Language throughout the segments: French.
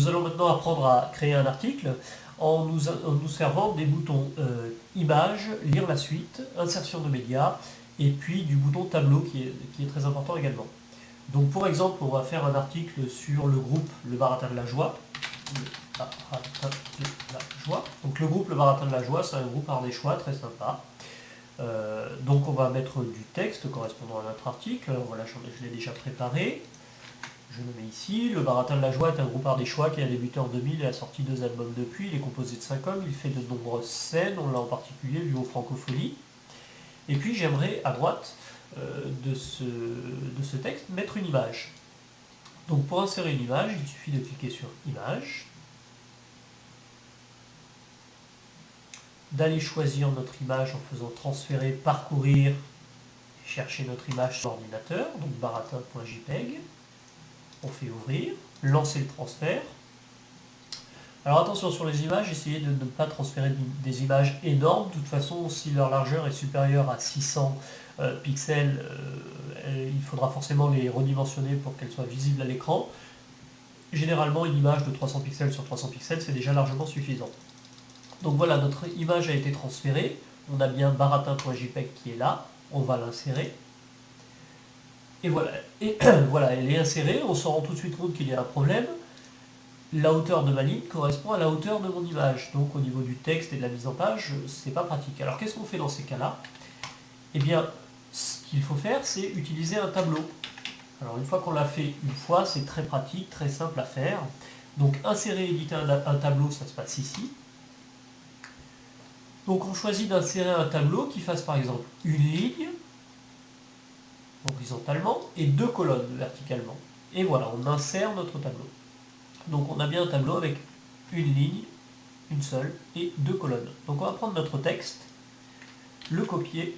allons maintenant apprendre à créer un article en nous servant des boutons Image, lire la suite, insertion de médias, et puis du bouton tableau qui est très important également. Donc pour exemple, on va faire un article sur le groupe Le Baratin de la Joie. Donc le groupe Le Baratin de la Joie, c'est un groupe ardéchois très sympa. Donc on va mettre du texte correspondant à notre article. Voilà, je l'ai déjà préparé. Je le mets ici. Le Baratin de la Joie est un groupe ardéchois qui a débuté en 2000 et a sorti 2 albums depuis. Il est composé de 5 hommes, il fait de nombreuses scènes, on l'a en particulier vu aux Francopholies. Et puis j'aimerais à droite de ce texte mettre une image. Donc pour insérer une image, il suffit de cliquer sur Image, d'aller choisir notre image en faisant transférer, parcourir, chercher notre image sur l'ordinateur, donc baratin.jpg. On fait ouvrir, lancer le transfert. Alors attention sur les images, essayez de ne pas transférer des images énormes. De toute façon, si leur largeur est supérieure à 600 pixels, il faudra forcément les redimensionner pour qu'elles soient visibles à l'écran. Généralement, une image de 300 pixels sur 300 pixels, c'est déjà largement suffisant. Donc voilà, notre image a été transférée. On a bien baratin.jpg qui est là. On va l'insérer. Et voilà, voilà, elle est insérée. On s'en rend tout de suite compte qu'il y a un problème. La hauteur de ma ligne correspond à la hauteur de mon image. Donc au niveau du texte et de la mise en page, c'est pas pratique. Alors qu'est-ce qu'on fait dans ces cas-là? Eh bien, ce qu'il faut faire, c'est utiliser un tableau. Alors une fois qu'on l'a fait une fois, c'est très pratique, très simple à faire. Donc insérer et éditer un tableau, ça se passe ici. Donc on choisit d'insérer un tableau qui fasse par exemple une ligne horizontalement et 2 colonnes verticalement. Et voilà, on insère notre tableau. Donc on a bien un tableau avec une ligne, une seule, et 2 colonnes. Donc on va prendre notre texte, le copier,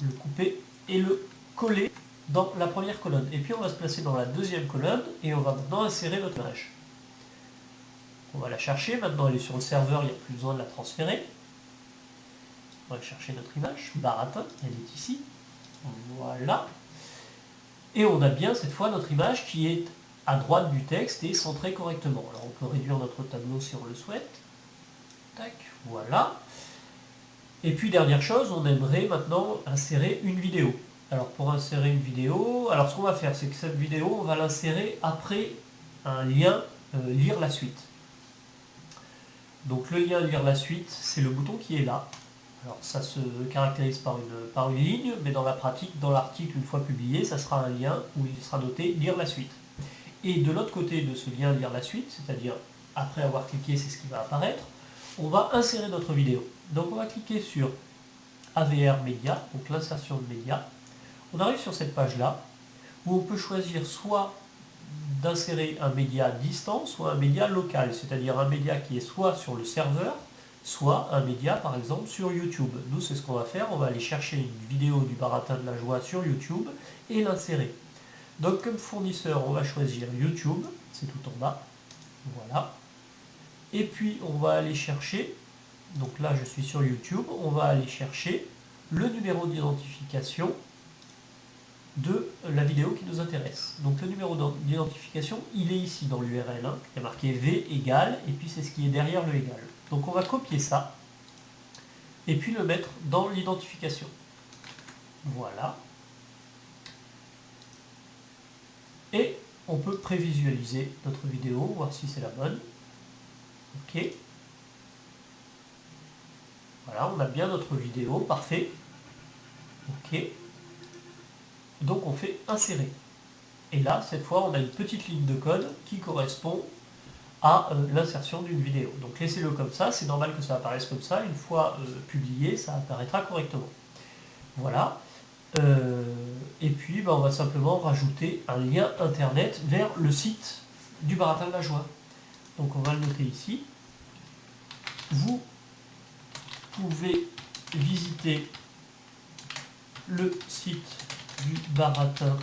le couper et le coller dans la première colonne. Et puis on va se placer dans la deuxième colonne et on va maintenant insérer notre image. On va la chercher, maintenant elle est sur le serveur, il n'y a plus besoin de la transférer. On va chercher notre image, Baratin, elle est ici. Voilà. Et on a bien cette fois notre image qui est à droite du texte et centrée correctement. Alors on peut réduire notre tableau si on le souhaite. Tac, voilà. Et puis dernière chose, on aimerait maintenant insérer une vidéo. Alors pour insérer une vidéo, alors ce qu'on va faire, c'est que cette vidéo, on va l'insérer après un lien lire la suite. Donc le lien lire la suite, c'est le bouton qui est là. Alors ça se caractérise par une ligne, mais dans la pratique, dans l'article, une fois publié, ça sera un lien où il sera noté lire la suite. Et de l'autre côté de ce lien lire la suite, c'est-à-dire après avoir cliqué, c'est ce qui va apparaître, on va insérer notre vidéo. Donc on va cliquer sur AVR Média, donc l'insertion de médias. On arrive sur cette page-là, où on peut choisir soit d'insérer un média distant, soit un média local, c'est-à-dire un média qui est soit sur le serveur, soit un média par exemple sur YouTube. Nous c'est ce qu'on va faire, on va aller chercher une vidéo du Baratin de la Joie sur YouTube et l'insérer. Donc comme fournisseur on va choisir YouTube, c'est tout en bas, voilà. Et puis on va aller chercher, donc là je suis sur YouTube, on va aller chercher le numéro d'identification de la vidéo qui nous intéresse. Donc le numéro d'identification, il est ici dans l'URL, hein. Il y a marqué V égale, et puis c'est ce qui est derrière le égal. Donc on va copier ça, et puis le mettre dans l'identification. Voilà. Et on peut prévisualiser notre vidéo, voir si c'est la bonne. Ok. Voilà, on a bien notre vidéo, parfait. Ok. Donc on fait insérer. Et là, cette fois, on a une petite ligne de code qui correspond à l'insertion d'une vidéo. Donc laissez-le comme ça, c'est normal que ça apparaisse comme ça. Une fois publié, ça apparaîtra correctement. Voilà. Et puis, on va simplement rajouter un lien internet vers le site du Baratin de la Joie. Donc on va le noter ici. Vous pouvez visiter le site du Baratin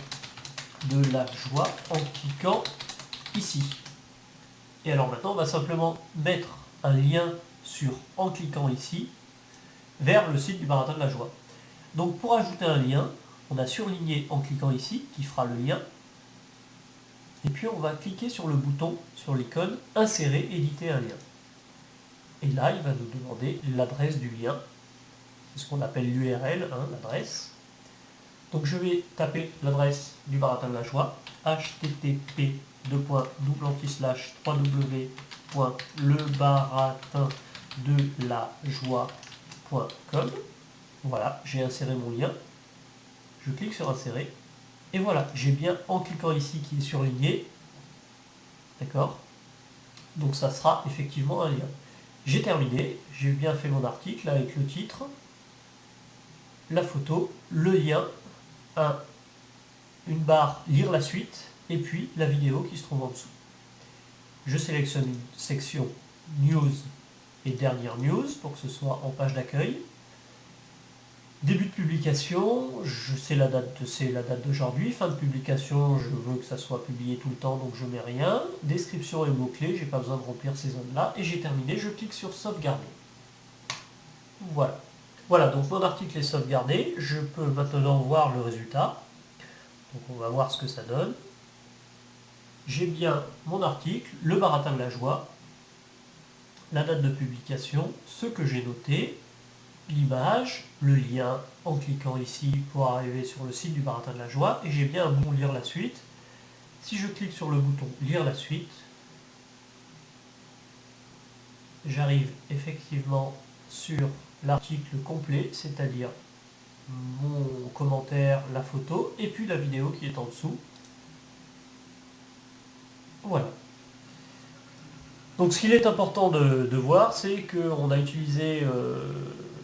de la Joie en cliquant ici. Et alors maintenant, on va simplement mettre un lien en cliquant ici vers le site du Baratin de la Joie. Donc pour ajouter un lien, on a surligné en cliquant ici, qui fera le lien. Et puis on va cliquer sur le bouton, sur l'icône insérer, éditer un lien. Et là, il va nous demander l'adresse du lien. C'est ce qu'on appelle l'URL, hein, l'adresse. Donc je vais taper l'adresse du Baratin de la Joie, http://www.lebaratindelajoi.com. Voilà, j'ai inséré mon lien. Je clique sur insérer. Et voilà, j'ai bien, en cliquant ici, qui est surligné. D'accord? Donc ça sera effectivement un lien. J'ai terminé, j'ai bien fait mon article avec le titre, la photo, le lien, une barre lire la suite, et puis la vidéo qui se trouve en dessous. Je sélectionne une section news et dernière news pour que ce soit en page d'accueil. Début de publication, c'est la date d'aujourd'hui. Fin de publication, je veux que ça soit publié tout le temps, donc je mets rien. Description et mots-clés, j'ai pas besoin de remplir ces zones-là. Et j'ai terminé, je clique sur sauvegarder. Voilà. Voilà, donc mon article est sauvegardé. Je peux maintenant voir le résultat. Donc on va voir ce que ça donne. J'ai bien mon article, le Baratin de la Joie, la date de publication, ce que j'ai noté, l'image, le lien en cliquant ici pour arriver sur le site du Baratin de la Joie, et j'ai bien un bouton lire la suite. Si je clique sur le bouton lire la suite, j'arrive effectivement sur l'article complet, c'est-à-dire mon commentaire, la photo, et puis la vidéo qui est en dessous. Voilà. Donc ce qu'il est important de voir, c'est qu'on a utilisé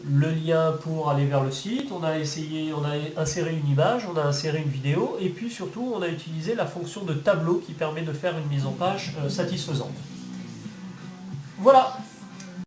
le lien pour aller vers le site, on a inséré une image, on a inséré une vidéo, et puis surtout on a utilisé la fonction de tableau qui permet de faire une mise en page satisfaisante. Voilà.